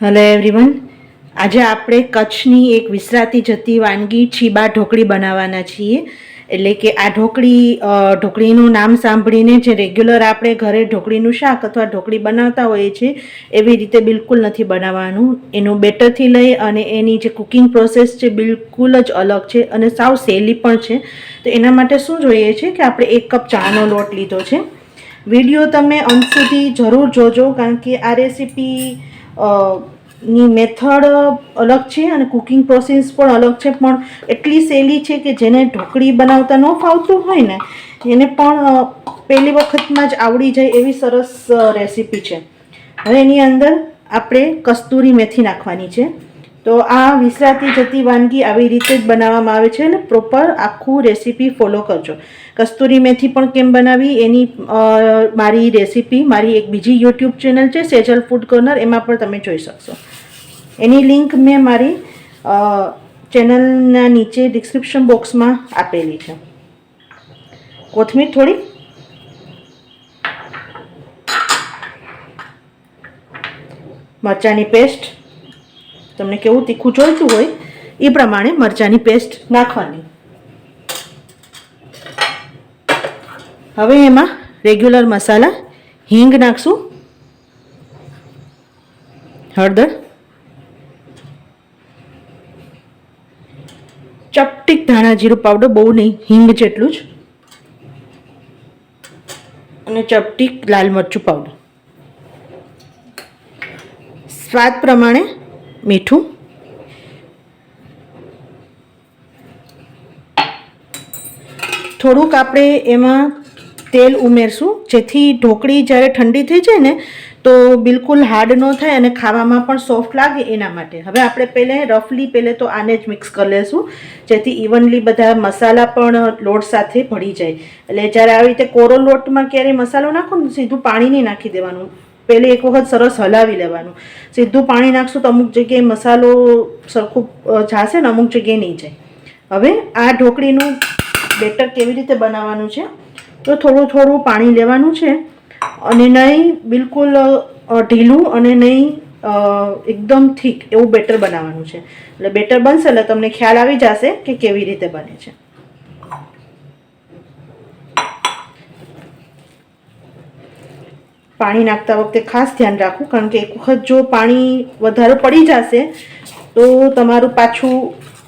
Hello everyone, આજે આપણે કચ્છની એક વિસરાતી જતી વાનગી છીબા ઢોકળી બનાવવાના છીએ. એટલે કે આ ઢોકળીનું નામ સાંભળીને જે રેગ્યુલર આપણે ઘરે ઢોકળીનું શાક અથવા ઢોકળી બનાવતા હોઈએ છીએ એવી રીતે બિલકુલ નથી બનાવવાનું. એનું બેટરથી લઈ અને એની જે કુકિંગ પ્રોસેસ છે બિલકુલ જ અલગ છે અને સાવ સહેલી પણ છે. તો એના માટે શું જોઈએ છે કે આપણે 1 કપ ચાનો લોટ લીધો છે. વિડીયો તમે અંત સુધી જરૂર જોજો, કારણ કે આ રેસીપી ની મેથડ અલગ છે અને કુકિંગ પ્રોસેસ પણ અલગ છે, પણ એટલી સહેલી છે કે જેને ઢોકળી બનાવતા ન ફાવતું હોય ને એને પણ પહેલી વખતમાં જ આવડી જાય એવી સરસ રેસીપી છે. હવે એની અંદર આપણે કસ્તુરી મેથી નાખવાની છે. તો આ વિસરાતી જતી વાનગી આવી રીતે જ બનાવવામાં આવે છે અને પ્રોપર આખું રેસીપી ફોલો કરજો. કસ્તુરી મેથી પણ કેમ બનાવી એની મારી રેસીપી મારી એક બીજી યુટ્યુબ ચેનલ છે સેજલ ફૂડ કોર્નર, એમાં પણ તમે જોઈ શકશો. એની લિંક મેં મારી ચેનલના નીચે ડિસ્ક્રિપ્શન બોક્સમાં આપેલી છે. કોથમીર થોડી, મરચાંની પેસ્ટ, તમને કેવું તીખું જોઈતું હોય એ પ્રમાણે મરચાંની પેસ્ટ નાખવાની. હવે એમાં રેગ્યુલર મસાલા હિંગ નાખશું, હળદર, ચપટીક ધાણા જીરું પાવડર, બહુ નહીં, હિંગ જેટલું જ, અને ચપટીક લાલ મરચું પાવડર, સ્વાદ પ્રમાણે મીઠું, થોડુંક આપણે એમાં તેલ ઉમેરશું જેથી ઢોકળી જ્યારે ઠંડી થઈ જાય ને તો બિલકુલ હાર્ડ ન થાય અને ખાવામાં પણ સોફ્ટ લાગે એના માટે. હવે આપણે પહેલે તો આને જ મિક્સ કરી લેશું જેથી ઇવનલી બધા મસાલા પણ લોટ સાથે ભળી જાય. એટલે જ્યારે આવી રીતે કોરો લોટમાં ક્યારેય મસાલો નાખો ને સીધું પાણી નહીં નાખી દેવાનું, પહેલે એક વખત સરસ હલાવી લેવાનું. સીધું પાણી નાખશું તો અમુક જગ્યાએ મસાલો સરખું જાશે ને અમુક જગ્યાએ નહીં જાય. હવે આ ઢોકળીનું બેટર કેવી રીતે બનાવવાનું છે, તો થોડું થોડું પાણી લેવાનું છે અને નહીં બિલકુલ ઢીલું અને નહીં એકદમ થીક એવું બેટર બનાવવાનું છે. એટલે બેટર બનશે એટલે તમને ખ્યાલ આવી જશે કે કેવી રીતે બને છે. પાણી નાખતા વખતે ખાસ ધ્યાન રાખવું, કારણ કે એક વખત જો પાણી વધારે પડી જશે તો તમારું પાછું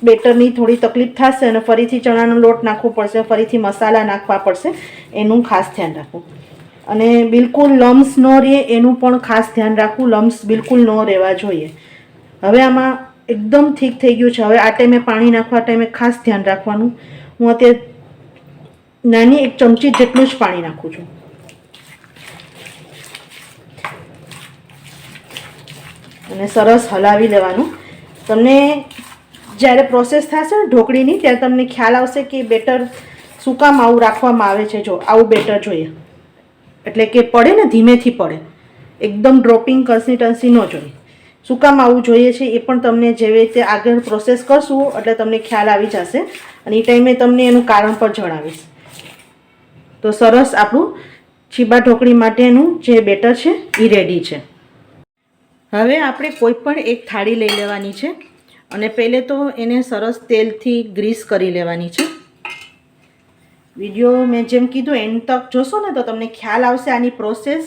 બેટરની થોડી તકલીફ થશે અને ફરીથી ચણાનો લોટ નાખવો પડશે, ફરીથી મસાલા નાખવા પડશે. એનું ખાસ ધ્યાન રાખવું. અને બિલકુલ લમ્સ ન રહે એનું પણ ખાસ ધ્યાન રાખવું, લમ્સ બિલકુલ ન રહેવા જોઈએ. હવે આમાં એકદમ ઠીક થઈ ગયું છે. હવે આ ટાઈમે પાણી નાખવા ટાઈમે ખાસ ધ્યાન રાખવાનું. હું અત્યારે નાની 1 ચમચી જેટલું જ પાણી નાખું છું. અને સરસ હલાવી લેવાનું. તમને જ્યારે પ્રોસેસ થશે ને ઢોકળીની ત્યારે તમને ખ્યાલ આવશે કે બેટર શું કામ આવું રાખવામાં આવે છે. જો આવું બેટર જોઈએ એટલે કે પડે ને, ધીમેથી પડે, એકદમ ડ્રોપિંગ કન્સિસ્ટન્સી ન જોઈએ. શું કામ આવું જોઈએ છે એ પણ તમને જેવી રીતે આગળ પ્રોસેસ કરશું એટલે તમને ખ્યાલ આવી જશે અને એ ટાઈમે તમને એનું કારણ પણ જણાવીશ. તો સરસ આપણું છીબા ઢોકળી માટેનું જે બેટર છે એ રેડી છે. હવે આપણે કોઈ પણ એક થાળી લઈ લેવાની છે અને પહેલે તો એને સરસ તેલથી ગ્રીસ કરી લેવાની છે. વિડીયો મેં જેમ કીધું એન્ડ તક જોશો ને તો તમને ખ્યાલ આવશે આની પ્રોસેસ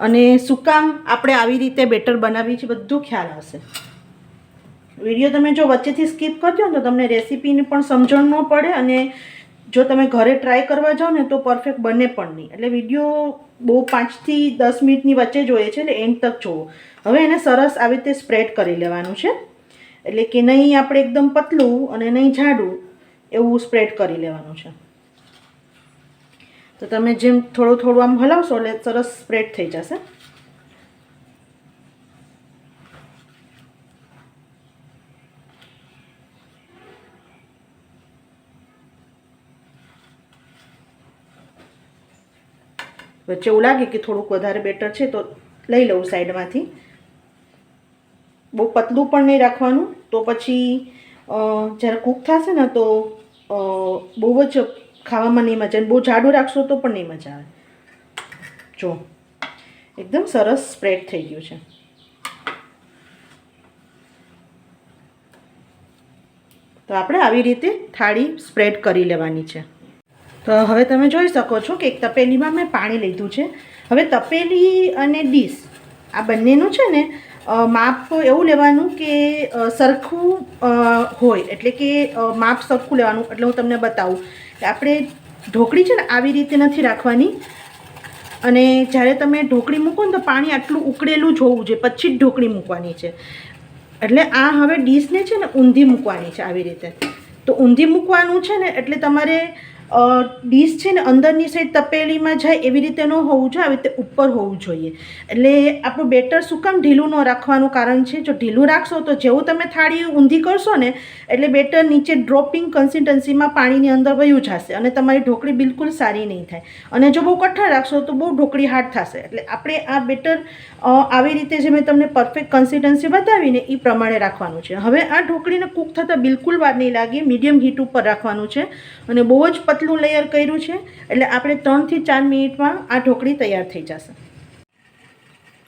અને શું કામ આપણે આવી રીતે બેટર બનાવી છે બધું ખ્યાલ આવશે. વિડીયો તમે જો વચ્ચેથી સ્કીપ કરજો ને તો તમને રેસીપીની પણ સમજણ ન પડે અને જો તમે ઘરે ટ્રાય કરવા જાઓ ને તો પરફેક્ટ બને પણ નહીં. એટલે વિડીયો બહુ 5 થી 10 મિનિટની વચ્ચે જોઈએ છે એટલે એન્ડ તક જોવો. હવે એને સરસ આવી રીતે સ્પ્રેડ કરી લેવાનું છે, એટલે કે નહીં આપણે એકદમ પતલું અને નહીં જાડું એવું સ્પ્રેડ કરી લેવાનું છે. તો તમે જેમ થોડું થોડું આમ હલાવશો એટલે સરસ સ્પ્રેડ થઈ જશે. વચ્ચે એવું લાગે કે થોડુંક વધારે બેટર છે તો લઈ લઉં સાઈડમાંથી. બહુ પતલું પણ નહીં રાખવાનું, તો પછી જ્યારે કૂક થશે ને તો બહુ જ ખાવામાં નહીં મજા આવે. બહુ જાડું રાખશો તો પણ નહીં મજા આવે. જો એકદમ સરસ સ્પ્રેડ થઈ ગયું છે. તો આપણે આવી રીતે થાળી સ્પ્રેડ કરી લેવાની છે. તો હવે તમે જોઈ શકો છો કે એક તપેલીમાં મેં પાણી લીધું છે. હવે તપેલી અને ડીશ આ બંનેનું છે ને માપ એવું લેવાનું કે સરખું હોય, એટલે કે માપ સરખું લેવાનું. એટલે હું તમને બતાવું કે આપણે ઢોકળી છે ને આવી રીતે નથી રાખવાની, અને જ્યારે તમે ઢોકળી મૂકો ને તો પાણી આટલું ઉકળેલું જ હોવું જોઈએ, પછી જ ઢોકળી મૂકવાની છે. એટલે આ હવે ડીશને છે ને ઊંધી મૂકવાની છે આવી રીતે. તો ઊંધી મૂકવાનું છે ને એટલે તમારે ડીશ છે ને અંદરની સાઈડ તપેલીમાં જાય એવી રીતે ન હોવું જોઈએ, આવી રીતે ઉપર હોવું જોઈએ. એટલે આપણું બેટર શું કામ ઢીલું ન રાખવાનું કારણ છે, જો ઢીલું રાખશો તો જેવું તમે થાળી ઊંધી કરશો ને એટલે બેટર નીચે ડ્રોપિંગ કન્સિસ્ટન્સીમાં પાણીની અંદર વયું જશે અને તમારી ઢોકળી બિલકુલ સારી નહીં થાય. અને જો બહુ કઠણ રાખશો તો બહુ ઢોકળી હાર્ડ થશે. એટલે આપણે આ બેટર આવી રીતે જે મેં તમને પરફેક્ટ કન્સિસ્ટન્સી બતાવીને એ પ્રમાણે રાખવાનું છે. હવે આ ઢોકળીને કૂક થતાં બિલકુલ વાર નહીં લાગે, મીડિયમ હીટ ઉપર રાખવાનું છે. અને બહુ જ પતલું લેયર કર્યું છે એટલે આપણે 3 થી 4 મિનિટમાં આ ઢોકળી તૈયાર થઈ જશે.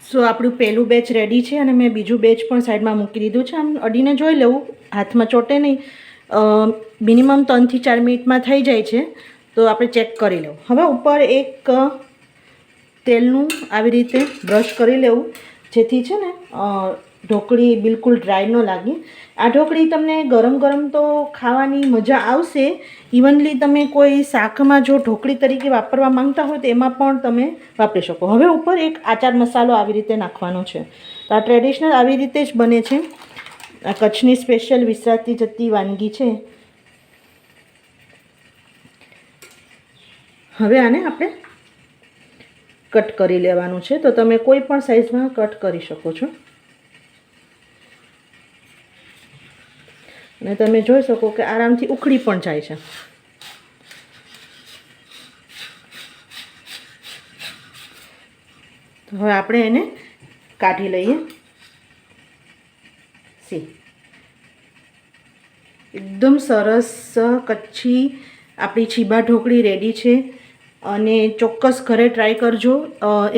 સો આપણું પહેલું બેચ રેડી છે અને મેં બીજું બેચ પણ સાઈડમાં મૂકી દીધું છે. આમ અડીને જોઈ લેવું, હાથમાં ચોટે નહીં. મિનિમમ 3 થી 4 મિનિટમાં થઈ જાય છે તો આપણે ચેક કરી લેવું. હવે ઉપર એક તેલનું આવી રીતે બ્રશ કરી લેવું, જેથી છે ને ઢોકળી બિલકુલ ડ્રાય ન લાગે. આ ઢોકળી તમને ગરમ ગરમ તો ખાવાની મજા આવશે. ઇવનલી તમે કોઈ શાકમાં જો ઢોકળી તરીકે વાપરવા માંગતા હોય તો એમાં પણ તમે વાપરી શકો. હવે ઉપર એક આચાર મસાલો આવી રીતે નાખવાનો છે. તો આ ટ્રેડિશનલ આવી રીતે જ બને છે. આ કચ્છની સ્પેશિયલ વિસરાતી જતી વાનગી છે. હવે આને આપણે કટ કરી લેવાનું છે. તો તમે કોઈ પણ સાઈઝમાં કટ કરી શકો છો. અને તમે જોઈ શકો કે આરામથી ઉખડી પણ જાય છે. તો હવે આપણે એને કાઢી લઈએ. એકદમ સરસ કચ્છી આપણી છીબા ઢોકળી રેડી છે. અને ચોક્કસ ઘરે ટ્રાય કરજો.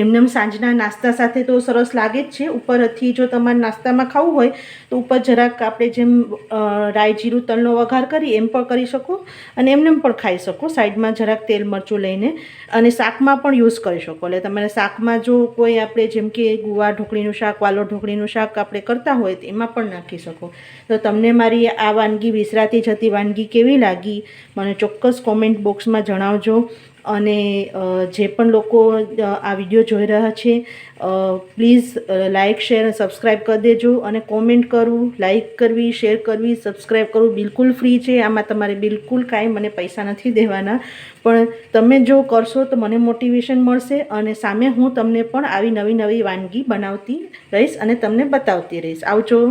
એમનેમ સાંજના નાસ્તા સાથે તો સરસ લાગે જ છે. ઉપરથી જો તમારે નાસ્તામાં ખાવું હોય તો ઉપર જરાક આપણે જેમ રાઈ જીરું તલનો વઘાર કરી એમ પણ કરી શકો, અને એમનેમ પણ ખાઈ શકો સાઈડમાં જરાક તેલ મરચું લઈને. અને શાકમાં પણ યુઝ કરી શકો. એટલે તમારે શાકમાં જો કોઈ આપણે જેમ કે ગુવાર ઢોકળીનું શાક, વાલોડ ઢોકળીનું શાક આપણે કરતા હોય તો એમાં પણ નાખી શકો. તો તમને મારી આ વાનગી વિસરાતી જતી વાનગી કેવી લાગી મને ચોક્કસ કોમેન્ટ બોક્સમાં જણાવજો. અને જે પણ લોકો આ વિડીયો જોઈ રહ્યા છે પ્લીઝ લાઇક, શેર અને સબસ્ક્રાઈબ કરી દેજો. અને કોમેન્ટ કરવું, લાઇક કરવી, શેર કરવી, સબસ્ક્રાઈબ કરવું બિલકુલ ફ્રી છે. આમાં તમારે બિલકુલ કાંઈ મને પૈસા નથી દેવાના, પણ તમે જો કરશો તો મને મોટિવેશન મળશે અને સામે હું તમને પણ આવી નવી નવી વાનગી બનાવતી રહીશ અને તમને બતાવતી રહીશ. આવજો.